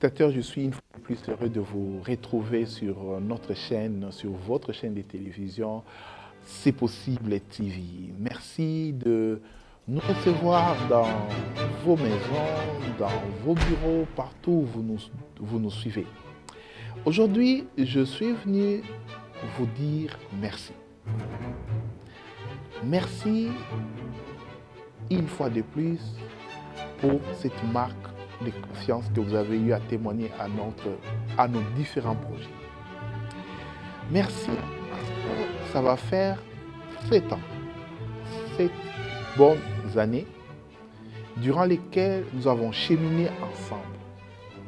téléspectateurs, je suis une fois de plus heureux de vous retrouver sur notre chaîne, sur votre chaîne de télévision, C'est possible TV. Merci de nous recevoir dans vos maisons, dans vos bureaux, partout où vous nous suivez. Aujourd'hui, je suis venu vous dire merci. Merci une fois de plus pour cette marque de confiance que vous avez eu à témoigner à nos différents projets. Merci parce que ça va faire 7 ans, 7 bonnes années durant lesquelles nous avons cheminé ensemble.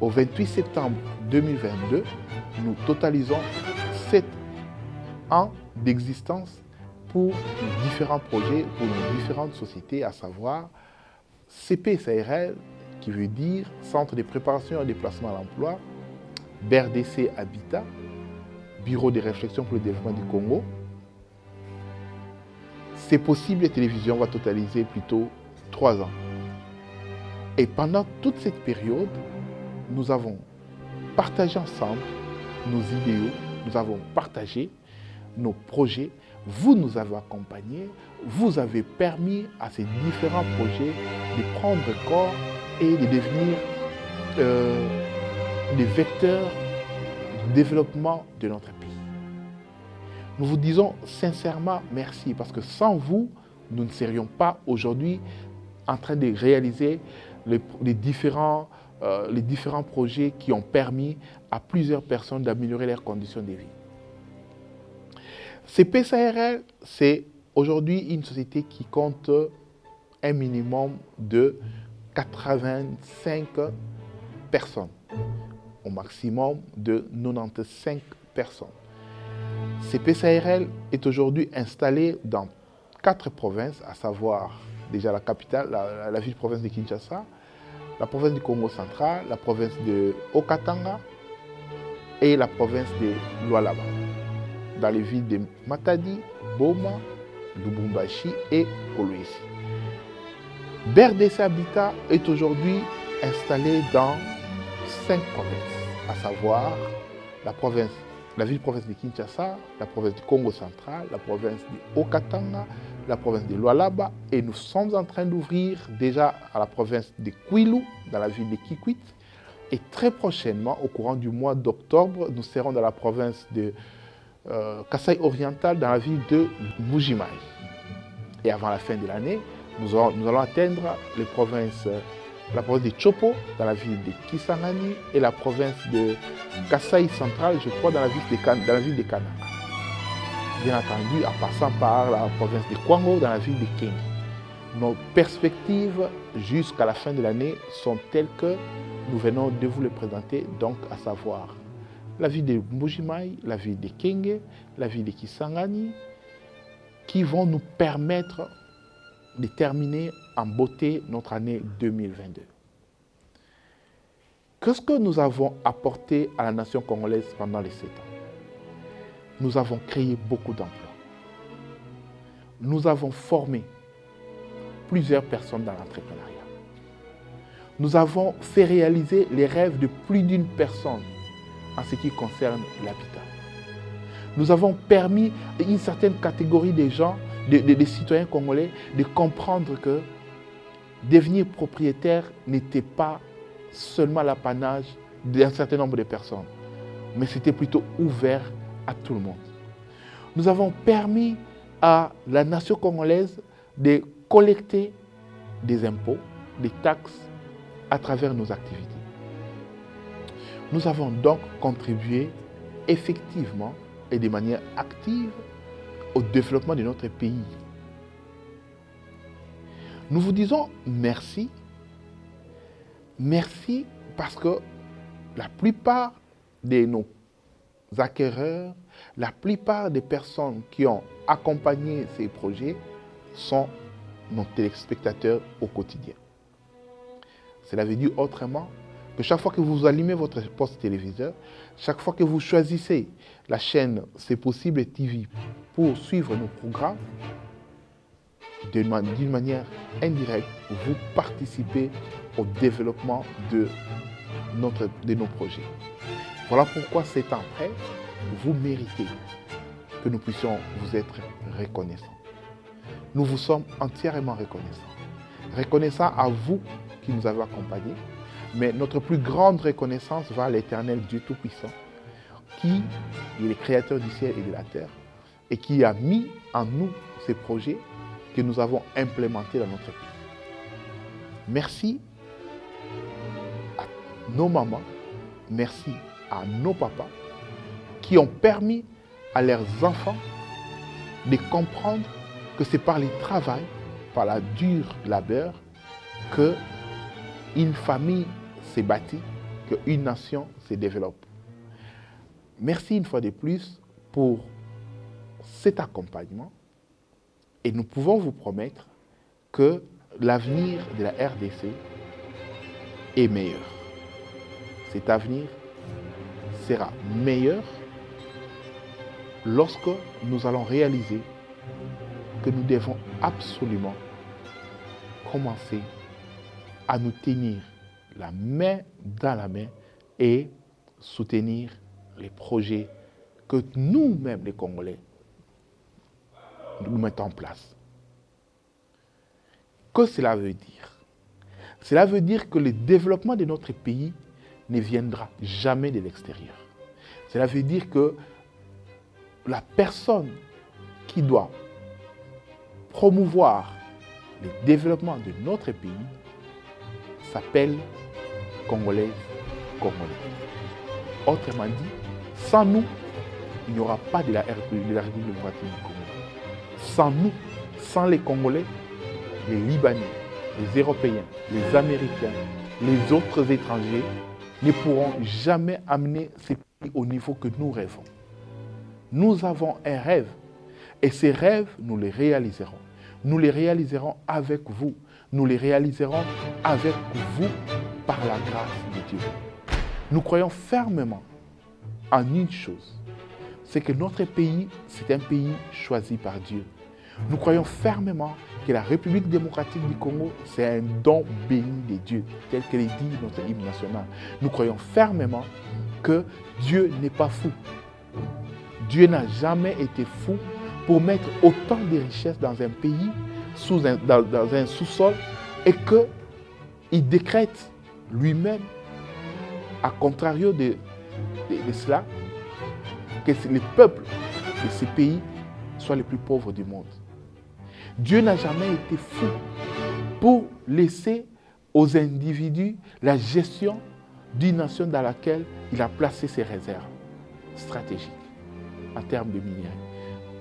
Au 28 septembre 2022, nous totalisons 7 ans d'existence pour nos différents projets, pour nos différentes sociétés, à savoir CPSARL, qui veut dire Centre de préparation et déplacement à l'emploi, BRDC Habitat, Bureau de réflexion pour le développement du Congo. C'est possible, télévision va totaliser plutôt 3 ans. Et pendant toute cette période, nous avons partagé ensemble nos idéaux, nous avons partagé nos projets, vous nous avez accompagnés, vous avez permis à ces différents projets de prendre corps et de devenir des vecteurs du développement de notre pays. Nous vous disons sincèrement merci parce que sans vous, nous ne serions pas aujourd'hui en train de réaliser les différents projets qui ont permis à plusieurs personnes d'améliorer leurs conditions de vie. CPSARL, c'est aujourd'hui une société qui compte un minimum de 85 personnes, au maximum de 95 personnes. CPSARL est aujourd'hui installé dans 4 provinces, à savoir déjà la capitale, la ville-province de Kinshasa, la province du Congo central, la province de Haut-Katanga et la province de Lualaba, dans les villes de Matadi, Boma, Lubumbashi et Kolwezi. BRDC Habitat est aujourd'hui installé dans 5 provinces, à savoir la ville-province de Kinshasa, la province du Congo central, la province du Haut-Katanga, la province de Lualaba, et nous sommes en train d'ouvrir déjà à la province de Kwilu, dans la ville de Kikwit, et très prochainement, au courant du mois d'octobre, nous serons dans la province de Kasaï oriental, dans la ville de Mbuji-Mayi. Et avant la fin de l'année, nous allons atteindre la province de Chopo, dans la ville de Kisangani, et la province de Kasaï central, je crois, dans la ville de Kananga. Bien entendu, en passant par la province de Kwango, dans la ville de Kengi. Nos perspectives jusqu'à la fin de l'année sont telles que nous venons de vous les présenter, donc à savoir la ville de Mbuji-Mayi, la ville de Kenge, la ville de Kisangani, qui vont nous permettre de terminer en beauté notre année 2022. Qu'est-ce que nous avons apporté à la nation congolaise pendant les 7 ans? Nous avons créé beaucoup d'emplois. Nous avons formé plusieurs personnes dans l'entrepreneuriat. Nous avons fait réaliser les rêves de plus d'une personne en ce qui concerne l'habitat. Nous avons permis à une certaine catégorie de gens, des citoyens congolais, de comprendre que devenir propriétaire n'était pas seulement l'apanage d'un certain nombre de personnes, mais c'était plutôt ouvert à tout le monde. Nous avons permis à la nation congolaise de collecter des impôts, des taxes à travers nos activités. Nous avons donc contribué effectivement et de manière active au développement de notre pays. Nous vous disons merci. Merci parce que la plupart de nos acquéreurs, la plupart des personnes qui ont accompagné ces projets sont nos téléspectateurs au quotidien. Cela veut dire autrement que chaque fois que vous allumez votre poste téléviseur, chaque fois que vous choisissez la chaîne C'est possible TV pour suivre nos programmes, d'une manière indirecte, vous participez au développement de de nos projets. Voilà pourquoi ces temps prêts, vous méritez que nous puissions vous être reconnaissants. Nous vous sommes entièrement reconnaissants. Reconnaissants à vous qui nous avez accompagnés, mais notre plus grande reconnaissance va à l'Éternel Dieu Tout-Puissant, qui est le créateur du ciel et de la terre, et qui a mis en nous ces projets que nous avons implémentés dans notre pays. Merci à nos mamans, merci à nos papas qui ont permis à leurs enfants de comprendre que c'est par le travail, par la dure labeur, qu'une famille s'est bâtie, qu'une nation se développe. Merci une fois de plus pour cet accompagnement et nous pouvons vous promettre que l'avenir de la RDC est meilleur. Cet avenir sera meilleur lorsque nous allons réaliser que nous devons absolument commencer à nous tenir la main dans la main et soutenir les projets que nous-mêmes, les Congolais, nous mettons en place. Que cela veut dire? Cela veut dire que le développement de notre pays ne viendra jamais de l'extérieur. Cela veut dire que la personne qui doit promouvoir le développement de notre pays s'appelle Congolaise, Congolais. Autrement dit, sans nous, il n'y aura pas de la République démocratique du Congo. Sans nous, sans les Congolais, les Libanais, les Européens, les Américains, les autres étrangers ne pourront jamais amener ces pays au niveau que nous rêvons. Nous avons un rêve et ces rêves, nous les réaliserons. Nous les réaliserons avec vous. Nous les réaliserons avec vous par la grâce de Dieu. Nous croyons fermement en une chose, c'est que notre pays, c'est un pays choisi par Dieu. Nous croyons fermement que la République démocratique du Congo, c'est un don béni de Dieu, tel que le dit notre hymne national. Nous croyons fermement que Dieu n'est pas fou. Dieu n'a jamais été fou pour mettre autant de richesses dans un pays, dans un sous-sol, et qu'il décrète lui-même, à contrario de cela, que les peuples de ces pays soient les plus pauvres du monde. Dieu n'a jamais été fou pour laisser aux individus la gestion d'une nation dans laquelle il a placé ses réserves stratégiques en termes de minerais.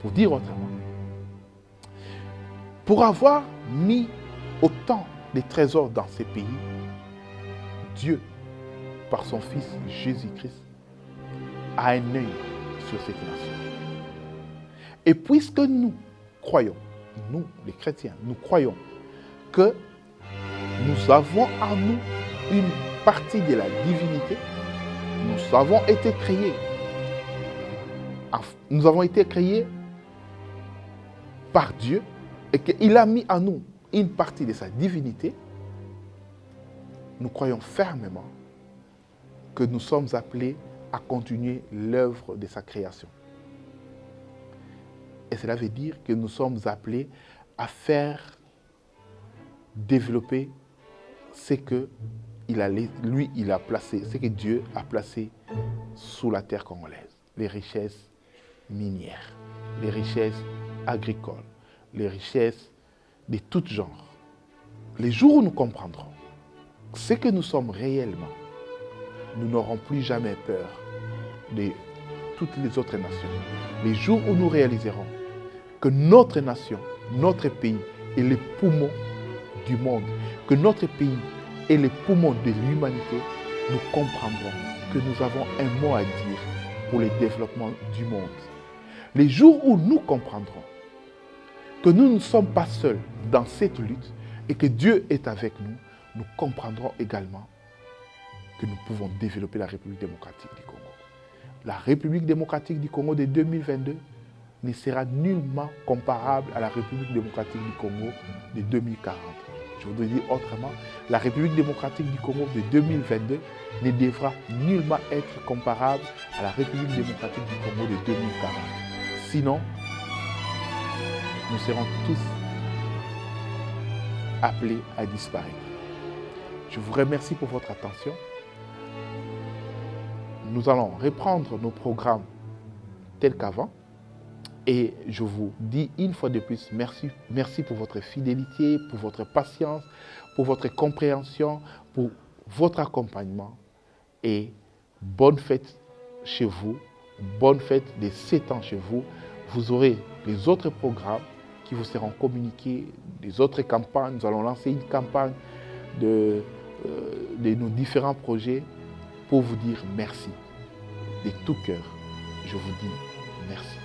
Pour dire autrement, pour avoir mis autant de trésors dans ces pays, Dieu, par son Fils Jésus-Christ, a un œil sur cette nation. Et puisque nous croyons, nous les chrétiens, nous croyons que nous avons en nous une partie de la divinité, nous avons été créés par Dieu et qu'il a mis en nous une partie de sa divinité, nous croyons fermement que nous sommes appelés à continuer l'œuvre de sa création. Et cela veut dire que nous sommes appelés à faire développer ce que il a placé, ce que Dieu a placé sous la terre congolaise. Les richesses minières, les richesses agricoles, les richesses de tout genre. Les jours où nous comprendrons ce que nous sommes réellement, nous n'aurons plus jamais peur de toutes les autres nations. Les jours où nous réaliserons que notre nation, notre pays est le poumon du monde, que notre pays est le poumon de l'humanité, nous comprendrons que nous avons un mot à dire pour le développement du monde. Les jours où nous comprendrons que nous ne sommes pas seuls dans cette lutte et que Dieu est avec nous, nous comprendrons également que nous pouvons développer la République démocratique du Congo. La République démocratique du Congo de 2022 ne sera nullement comparable à la République démocratique du Congo de 2040. Je voudrais dire autrement, la République démocratique du Congo de 2022 ne devra nullement être comparable à la République démocratique du Congo de 2040. Sinon, nous serons tous appelés à disparaître. Je vous remercie pour votre attention. Nous allons reprendre nos programmes tels qu'avant. Et je vous dis une fois de plus, merci pour votre fidélité, pour votre patience, pour votre compréhension, pour votre accompagnement. Et bonne fête chez vous, bonne fête des 7 ans chez vous. Vous aurez les autres programmes qui vous seront communiqués, des autres campagnes. Nous allons lancer une campagne de nos différents projets pour vous dire merci. De tout cœur, je vous dis merci.